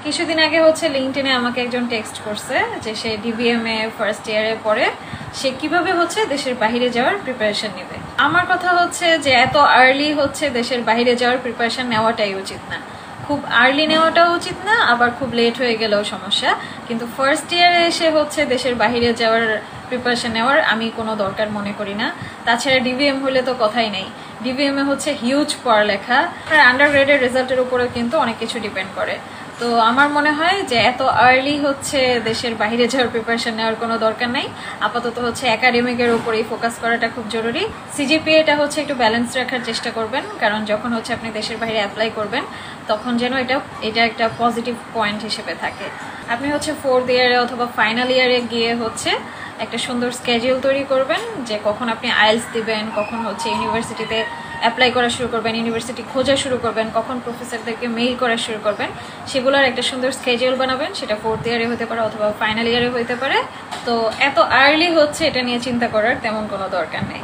কিছুদিন আগে হচ্ছে লিঙ্কডইনে আমাকে একজন টেক্সট করছে যে সে ডিবিএম এ ফার্স্ট ইয়ারে পড়ে, সে কিভাবে হচ্ছে দেশের বাইরে যাওয়ার প্রিপারেশন নেবে। আমার কথা হচ্ছে যে এত আর্লি হচ্ছে দেশের বাইরে যাওয়ার প্রিপারেশন নেওয়াটাই উচিত না, খুব আর্লি নেওয়াটাও উচিত না, আবার খুব লেট হয়ে গেলেও সমস্যা। কিন্তু ফার্স্ট ইয়ারে এসে হচ্ছে দেশের বাইরে যাওয়ার প্রিপারেশন নেওয়ার আমি কোনো দরকার মনে করি না। তাছাড়া ডিবিএম হলে তো কথাই নেই, ডিবিএম এ হচ্ছে হিউজ পড়ালেখা, আর আন্ডারগ্রেডের রেজাল্টের উপরে কিন্তু অনেক কিছু ডিপেন্ড করে। তো আমার মনে হয় যে এত আর্লি হচ্ছে দেশের বাইরে যাওয়ার প্রিপারেশন নেওয়ার কোনো দরকার নেই। আপাতত হচ্ছে একাডেমিকের উপরেই ফোকাস করাটা খুব জরুরি। সিজিপিএটা হচ্ছে একটু ব্যালেন্স রাখার চেষ্টা করবেন, কারণ যখন হচ্ছে আপনি দেশের বাইরে অ্যাপ্লাই করবেন তখন যেন এটা একটা পজিটিভ পয়েন্ট হিসেবে থাকে। আপনি হচ্ছে ফোর্থ ইয়ারে অথবা ফাইনাল ইয়ারে গিয়ে হচ্ছে একটা সুন্দর স্কেডিউল তৈরি করবেন যে কখন আপনি আইএলটিএস দিবেন, কখন হচ্ছে ইউনিভার্সিটিতে অ্যাপ্লাই করা শুরু করবেন, ইউনিভার্সিটি খোঁজা শুরু করবেন, কখন প্রফেসরদেরকে মেইল করা শুরু করবেন, সেগুলোর একটা সুন্দর স্কেডিউল বানাবেন। সেটা ফোর্থ ইয়ারে হতে পারে অথবা ফাইনাল ইয়ারে হতে পারে। তো এত আর্লি হচ্ছে এটা নিয়ে চিন্তা করার তেমন কোনো দরকার নেই।